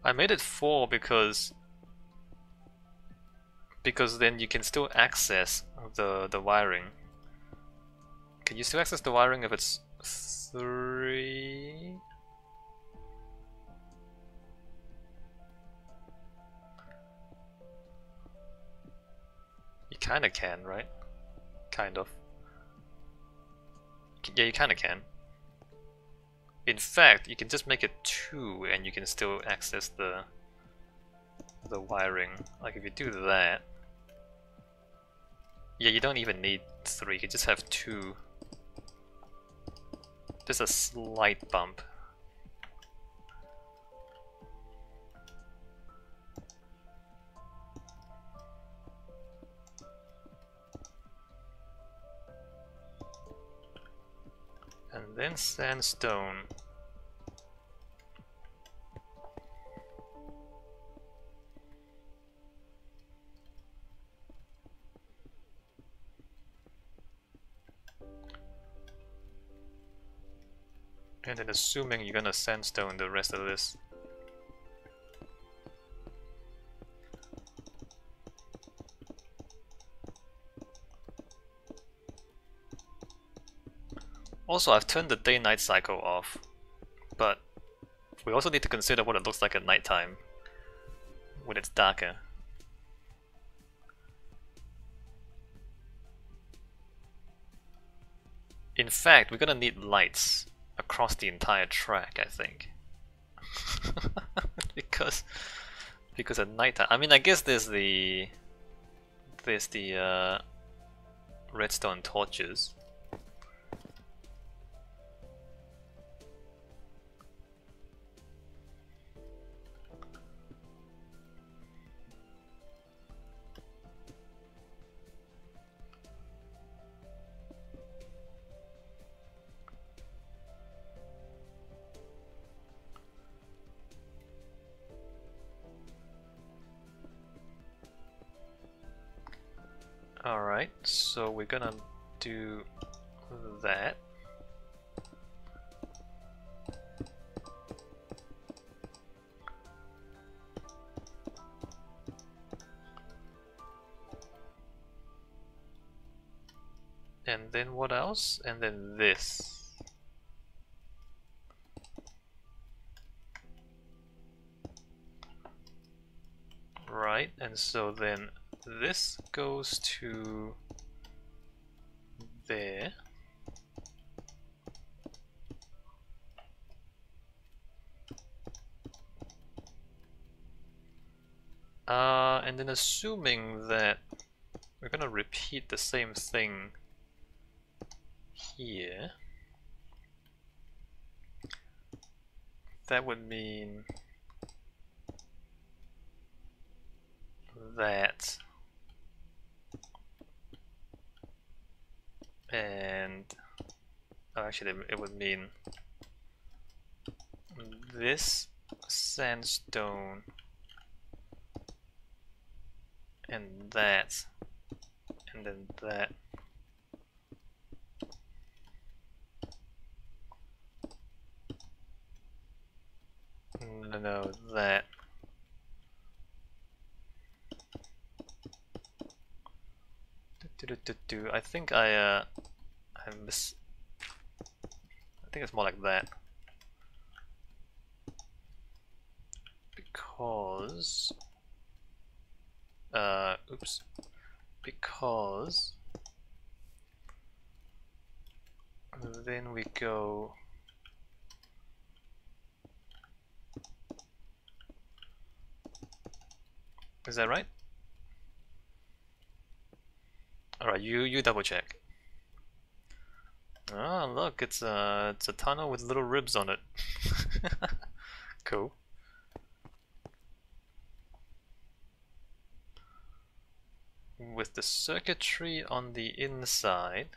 I made it 4 because then you can still access the wiring. Can you still access the wiring if it's 3? You kinda can, right? Kind of. Yeah, you kinda can. In fact, you can just make it 2 and you can still access the wiring. Like if you do that, yeah, you don't even need 3, you can just have 2. Just a slight bump. And then sandstone. And then assuming you're gonna sandstone the rest of this. Also, I've turned the day-night cycle off, but we also need to consider what it looks like at nighttime when it's darker. In fact, we're gonna need lights across the entire track, I think. because at nighttime, I mean, I guess there's the redstone torches. Alright, so we're gonna do that. And then what else? And then this. Right, and so then this goes to there. And then assuming that we're gonna repeat the same thing here, that would mean that, and actually it would mean this sandstone and that, and then that. No, that. I think I miss. I think it's more like that. Because oops. Because then we go is that right? Alright, you double check. Oh look, it's a tunnel with little ribs on it. Cool. With the circuitry on the inside.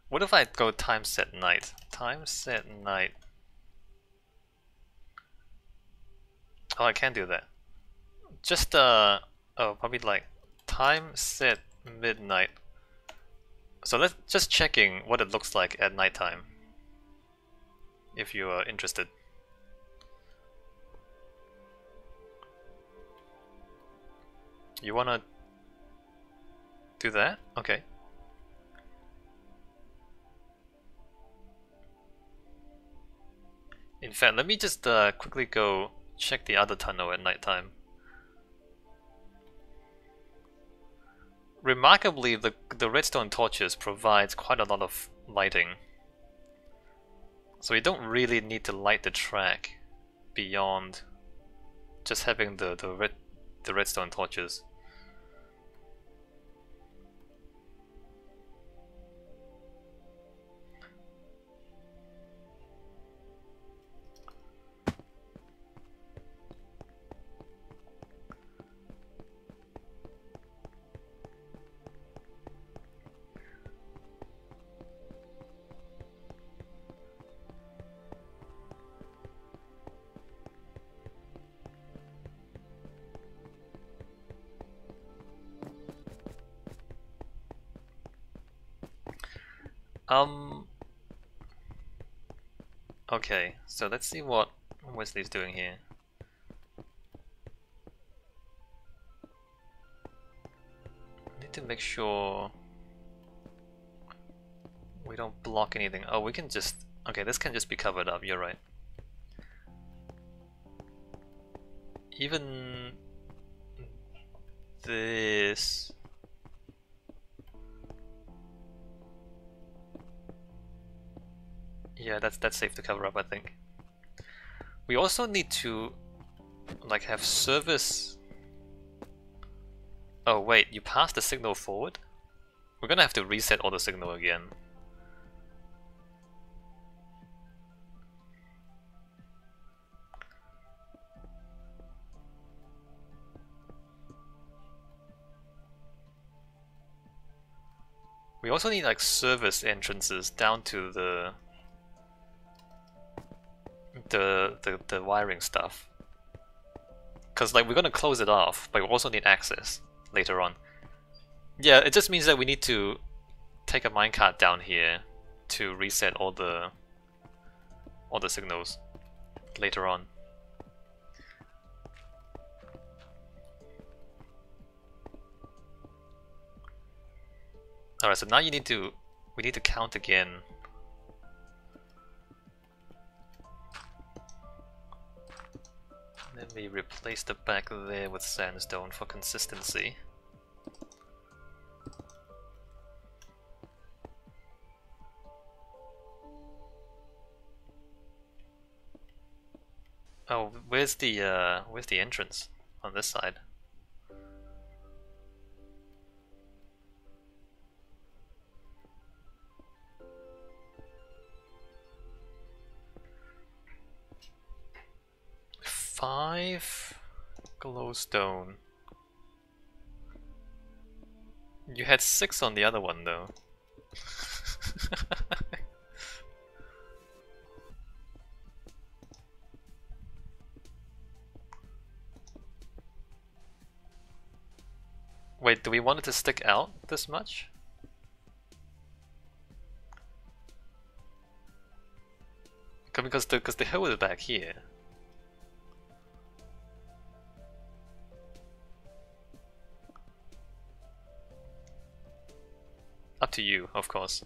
What if I go time set night? Time set night. Oh, I can do that. Just oh, probably like time set midnight. So let's just checking what it looks like at nighttime, if you are interested. You wanna do that? Okay. In fact, let me just quickly go check the other tunnel at nighttime. Remarkably, the redstone torches provides quite a lot of lighting. So you don't really need to light the track beyond just having the redstone torches. Okay, so let's see what Wesley's doing here. Need to make sure we don't block anything. Oh, we can just... Okay, this can just be covered up, you're right. Even this... Yeah, that's safe to cover up, I think. We also need to like have service. Oh wait, you passed the signal forward? We're gonna have to reset all the signal again. We also need like service entrances down to the wiring stuff. Cause like we're gonna close it off, but we also need access later on. Yeah, it just means that we need to take a minecart down here to reset all the signals later on. Alright, so now we need to count again. Let me replace the back there with sandstone for consistency. Oh, where's the entrance on this side? Five glowstone. You had 6 on the other one though. Wait, do we want it to stick out this much? Because the hill is back here. Up to you, of course.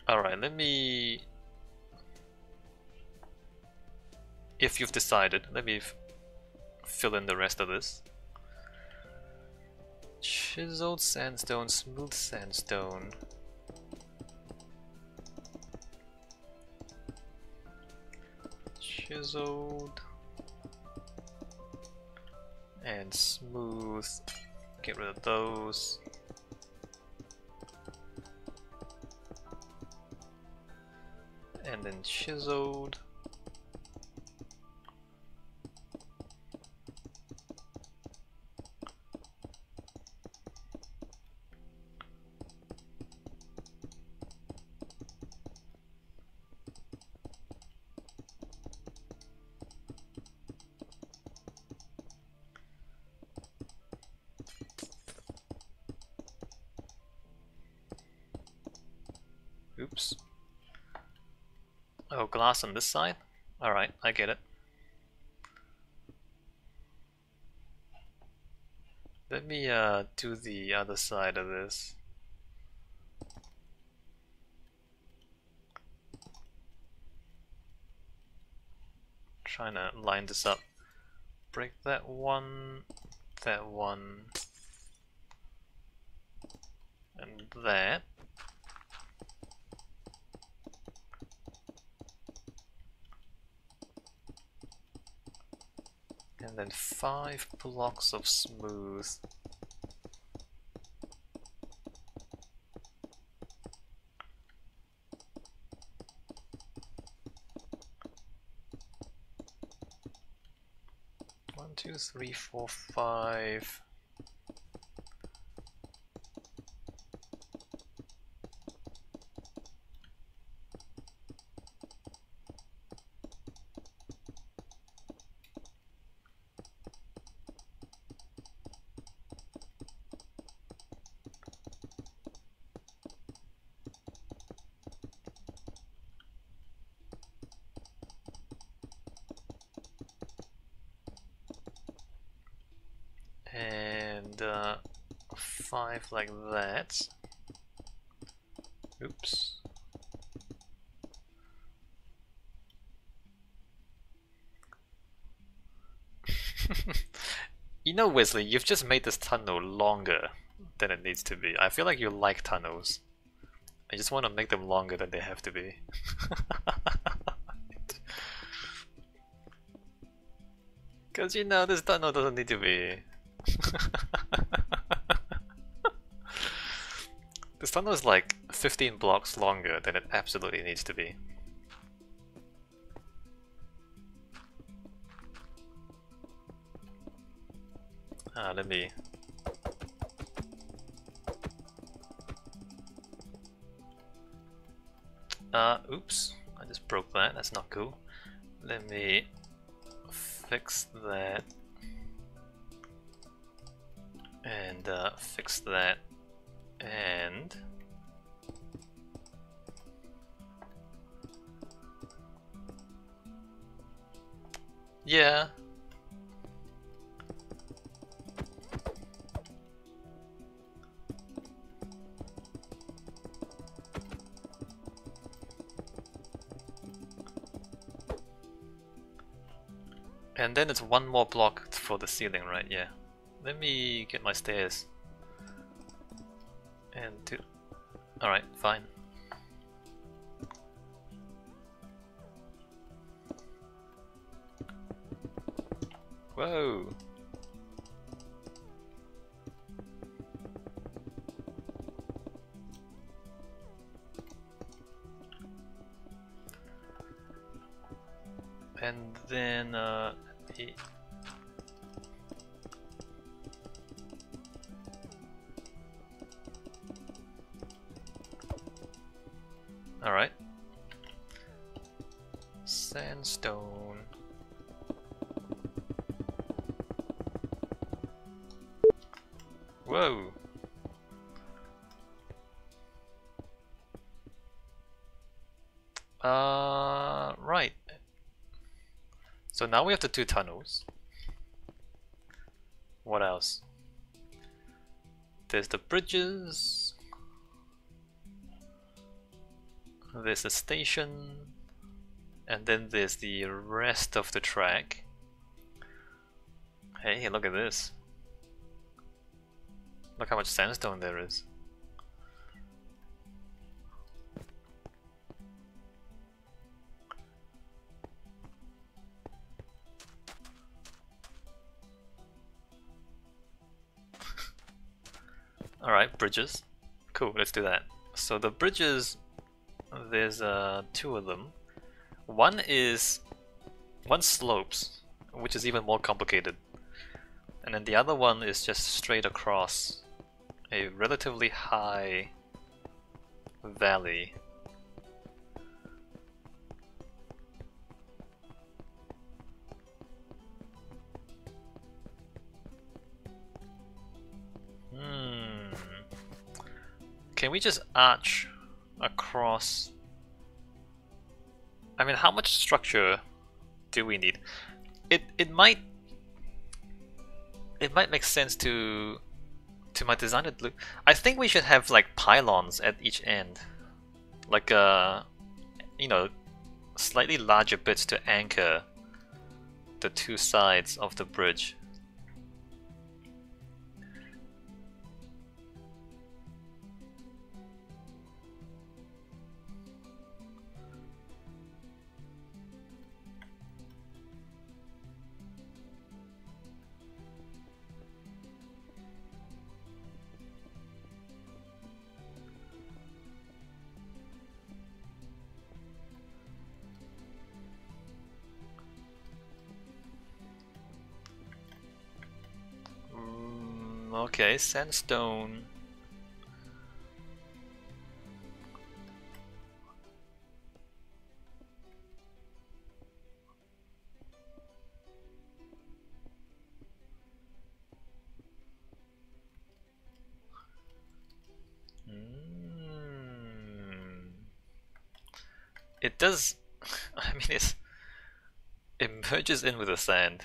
Alright, let me... If you've decided, let me fill in the rest of this. Chiseled sandstone, smooth sandstone. Chiseled and smooth. Get rid of those. And then chiseled. Oops. Oh, glass on this side? Alright, I get it. Let me do the other side of this. Trying to line this up. Break that one, and that. And then 5 blocks of smooth. One, two, three, four, 5. And 5 like that. Oops. You know, Wesley, you've just made this tunnel longer than it needs to be. I feel like you like tunnels. I just want to make them longer than they have to be. Because you know, this tunnel doesn't need to be. This tunnel is like 15 blocks longer than it absolutely needs to be. Let me... oops, I just broke that, that's not cool. Let me fix that. And fix that. And... yeah. And then it's one more block for the ceiling, right? Yeah. Let me get my stairs. And two. Alright, fine. Whoa! And then alright. Sandstone. Whoa! Right. So now we have the 2 tunnels. What else? There's the bridges. There's the station. And then there's the rest of the track. Hey, look at this. Look how much sandstone there is. Alright, bridges. Cool, let's do that. So the bridges, there's 2 of them. One slopes, which is even more complicated. And then the other one is just straight across a relatively high valley. Can we just arch across. I mean, how much structure do we need? It might make sense to my design. I think we should have like pylons at each end, like you know, slightly larger bits to anchor the two sides of the bridge. Okay, sandstone. It does. I mean, it merges in with the sand.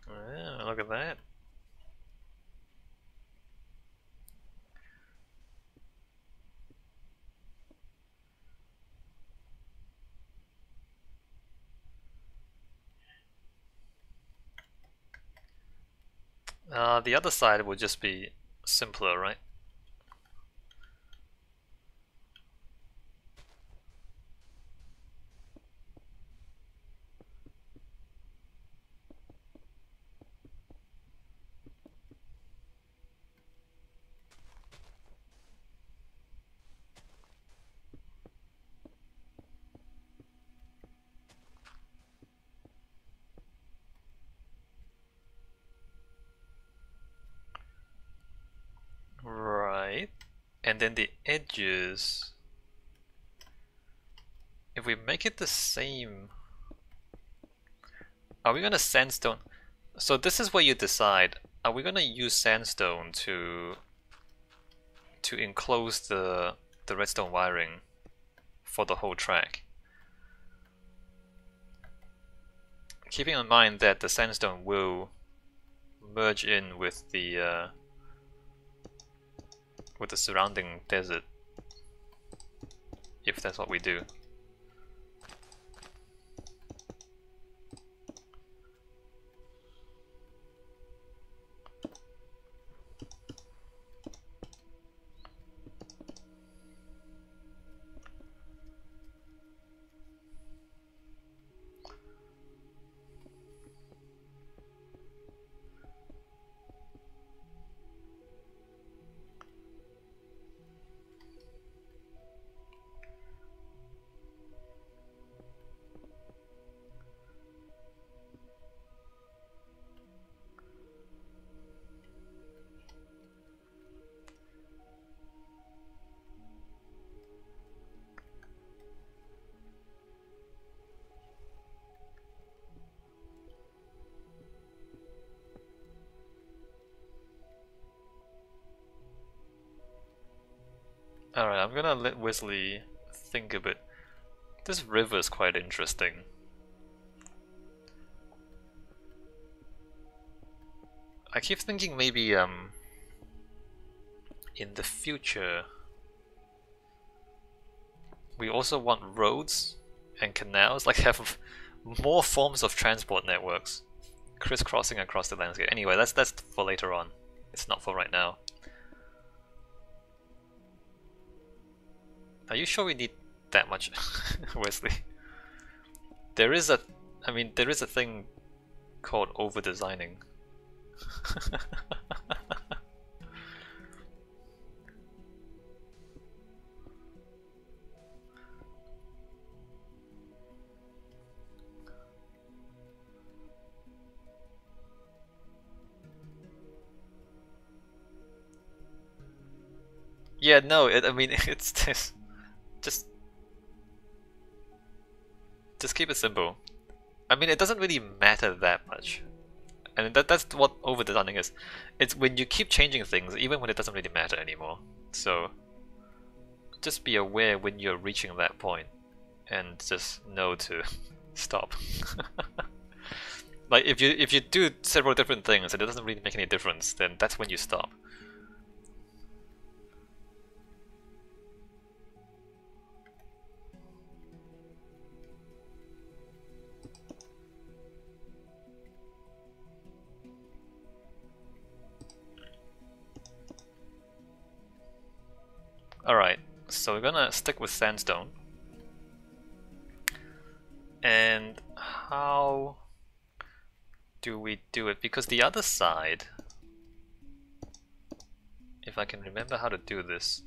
Yeah, look at that. The other side would just be simpler, right? Right. And then the edges, if we make it the same, are we gonna sandstone? So this is where you decide, are we gonna use sandstone to enclose the redstone wiring for the whole track? Keeping in mind that the sandstone will merge in with the surrounding desert, if that's what we do. Alright, I'm gonna let Wesley think a bit. This river is quite interesting. I keep thinking maybe in the future we also want roads and canals, like have more forms of transport networks crisscrossing across the landscape. Anyway, that's for later on. It's not for right now. Are you sure we need that much, Wesley? There is a thing called over-designing. Yeah, no, I mean, it's just just keep it simple. I mean, it doesn't really matter that much. And that's what over-designing is. It's when you keep changing things, even when it doesn't really matter anymore. So just be aware when you're reaching that point, and just know to stop. Like if you do several different things and it doesn't really make any difference, then that's when you stop. Alright, so we're gonna stick with sandstone. And how do we do it? Because the other side, if I can remember how to do this,